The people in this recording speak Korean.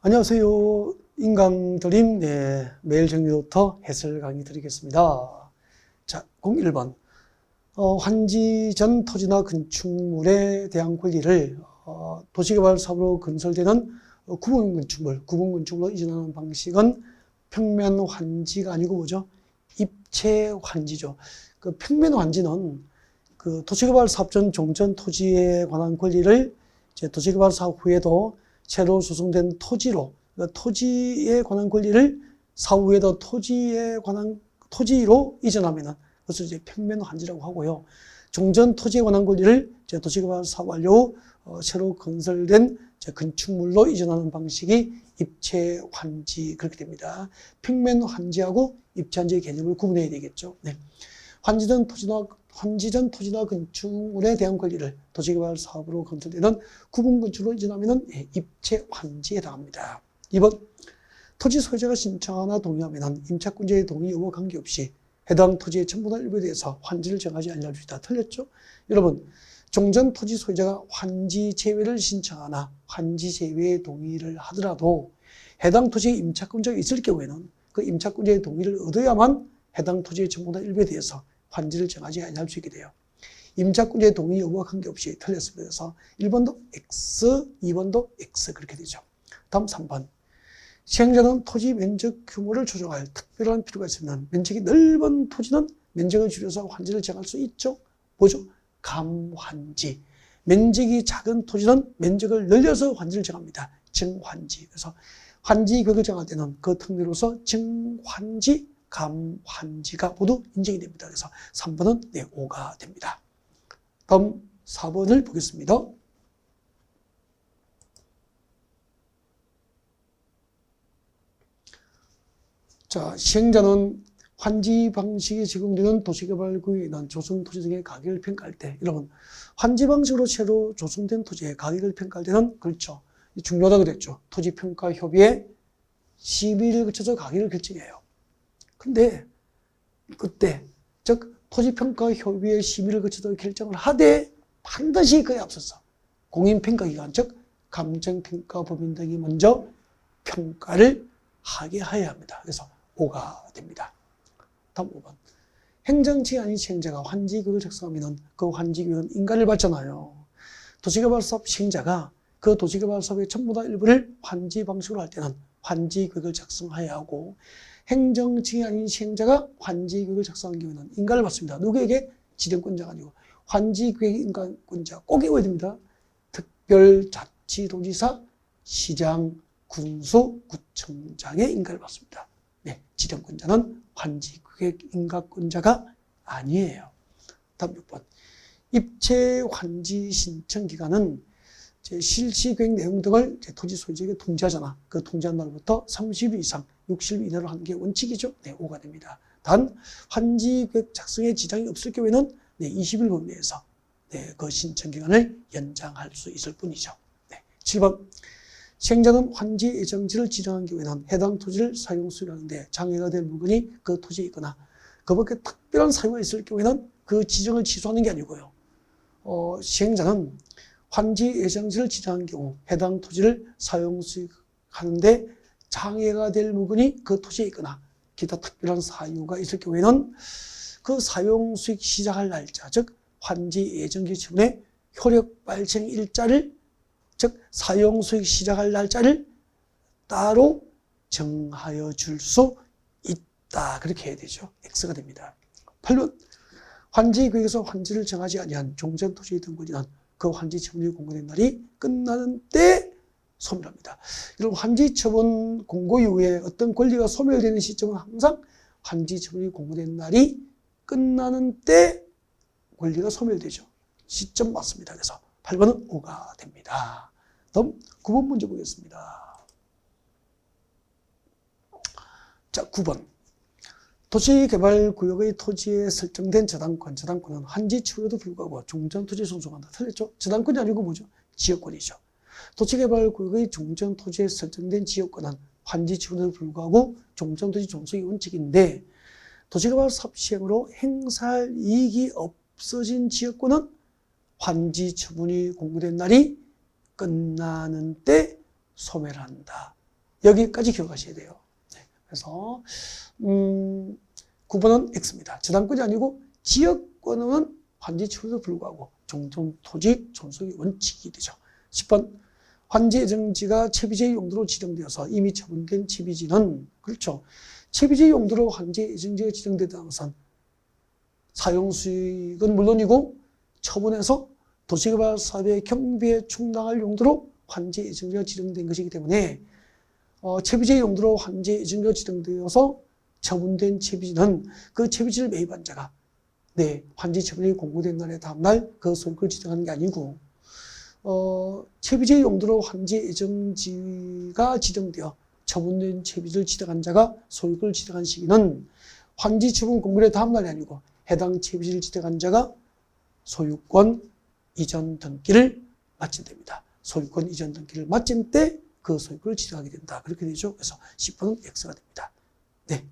안녕하세요. 인강드림 매일 정리부터 해설 강의 드리겠습니다. 자, 01번. 환지 전 토지나 건축물에 대한 권리를 도시개발 사업으로 건설되는 구분 건축물로 이전하는 방식은 평면 환지가 아니고 뭐죠? 입체 환지죠. 그 평면 환지는 그 도시개발 사업 전 종전 토지에 관한 권리를 이제 도시개발 사업 후에도 새로 조성된 토지로, 그러니까 토지에 관한 권리를 사후 후에도 토지에 관한 토지로 이전하면은 그것을 이제 평면 환지라고 하고요. 종전 토지에 관한 권리를 이제 도시개발 사업 완료 후 새로 건설된 건축물로 이전하는 방식이 입체 환지 그렇게 됩니다. 평면 환지하고 입체 환지의 개념을 구분해야 되겠죠. 네. 환지전 토지나 건축물에 대한 권리를 도시개발 사업으로 건설되는 구분 건축으로 이전하면 입체 환지에 해당합니다. 2번, 토지 소유자가 신청하나 동의하면 임차권자의 동의 여부 관계없이 해당 토지의 전부나 일부에 대해서 환지를 정하지 아니할 수 있다. 틀렸죠? 여러분, 종전 토지 소유자가 환지 제외를 신청하나 환지 제외의 동의를 하더라도 해당 토지의 임차권자가 있을 경우에는 그 임차권자의 동의를 얻어야만 해당 토지의 전부나 일부에 대해서 환지를 정하지 아니할 수 있게 돼요. 임차권자의 동의 여부와 관계없이 틀렸습니다. 그래서 1번도 X, 2번도 X 그렇게 되죠. 다음 3번. 시행자는 토지 면적 규모를 조정할 특별한 필요가 있으면 면적이 넓은 토지는 면적을 줄여서 환지를 정할 수 있죠. 뭐죠? 감환지. 면적이 작은 토지는 면적을 늘려서 환지를 정합니다. 정환지. 그래서 환지 규격을 정할 때는 그 특례로서 정환지, 감환지가 모두 인정이 됩니다. 그래서 3번은 네, 5가 됩니다. 다음 4번을 보겠습니다. 자, 시행자는 환지 방식이 적용되는 도시개발구역에 있는 조성토지 등의 가격을 평가할 때, 여러분, 환지 방식으로 새로 조성된 토지의 가격을 평가할 때는, 그렇죠. 중요하다고 그랬죠. 토지평가협의회 12일을 거쳐서 가격을 결정해요. 근데, 그때, 즉, 토지평가협의회 12일을 거쳐서 결정을 하되, 반드시 그에 앞서서 공인평가기관, 즉, 감정평가법인 등이 먼저 평가를 하게 해야 합니다. 그래서 5가 됩니다. 다음 5번. 행정지 아닌 시행자가 환지규격을 작성하면 그 환지규격은 인가를 받잖아요. 도시개발사업 시행자가 그 도시개발사업의 전부다 일부를 환지 방식으로 할 때는 환지규격을 작성해야 하고, 행정지 아닌 시행자가 환지규격을 작성한 경우에는 인가를 받습니다. 누구에게? 지정권자가 아니고 환지규격 인가권자 꼭 외워야 됩니다. 특별자치도지사, 시장, 군수, 구청장의 인가를 받습니다. 네, 지정권자는 환지규격 인가권자가 아니에요. 다음 6번. 입체 환지 신청 기간은 실시계획 내용 등을 토지 소유자에게 통지하잖아. 그 통지한 날부터 30일 이상, 60일 이내로 하는 게 원칙이죠. 네, 5가 됩니다. 단, 환지계획 작성에 지장이 없을 경우에는 네, 20일 범위 내에서 네, 그 신청 기간을 연장할 수 있을 뿐이죠. 네, 7번. 시행자는 환지 예정지를 지정한 경우에는 해당 토지를 사용 수리하는데 장애가 될 물건이 그 토지에 있거나 그 밖에 특별한 사유가 있을 경우에는 그 지정을 취소하는 게 아니고요. 시행자는 환지 예정지를 지정한 경우 해당 토지를 사용 수익하는데 장애가 될 물건이 그 토지에 있거나 기타 특별한 사유가 있을 경우에는 그 사용 수익 시작할 날짜, 즉 환지 예정지 처분의 효력 발생 일자를, 즉 사용 수익 시작할 날짜를 따로 정하여 줄 수 있다. 그렇게 해야 되죠. X가 됩니다. 8번. 환지구역에서 환지를 정하지 아니한 종전 토지의 등본이란 그 환지 처분이 공고된 날이 끝나는 때 소멸합니다. 이런 환지 처분 공고 이후에 어떤 권리가 소멸되는 시점은 항상 환지 처분이 공고된 날이 끝나는 때 권리가 소멸되죠. 시점 맞습니다. 그래서 8번은 5가 됩니다. 다음 9번 문제 보겠습니다. 자, 9번. 도시개발구역의 토지에 설정된 저당권은 환지 처분에도 불구하고 종전토지에 존속한다. 틀렸죠? 저당권이 아니고 뭐죠? 지역권이죠. 도시개발구역의 종전토지에 설정된 지역권은 환지 처분에도 불구하고 종전토지 존속이 원칙인데, 도시개발 사업 시행으로 행사할 이익이 없어진 지역권은 환지 처분이 공고된 날이 끝나는 때 소멸한다. 여기까지 기억하셔야 돼요. 네. 그래서 9번은 X입니다. 저당권이 아니고 지역권은 환지 처분에도 불구하고 정통 토지 존속의 원칙이 되죠. 10번 환지 예정지가 채비지의 용도로 지정되어서 이미 처분된 채비지는 그렇죠. 채비지의 용도로 환지 예정지가 지정되던 것은 사용수익은 물론이고 처분해서 도시개발 사업의 경비에 충당할 용도로 환지 예정지가 지정된 것이기 때문에 채비지의 용도로 환지 예정지가 지정되어서 처분된 채비지는 그 채비지를 매입한 자가 환지 처분이 공고된 날의 다음날 그 소유권을 지정하는 게 아니고 채비지의 용도로 환지 예정지가 지정되어 처분된 채비지를 지정한 자가 소유권을 지정한 시기는 환지 처분 공고의 다음날이 아니고 해당 채비지를 지정한 자가 소유권 이전 등기를 마친 때입니다. 소유권 이전 등기를 마친 때 그 소유권을 지정하게 된다. 그렇게 되죠. 그래서 10번은 X가 됩니다. 네.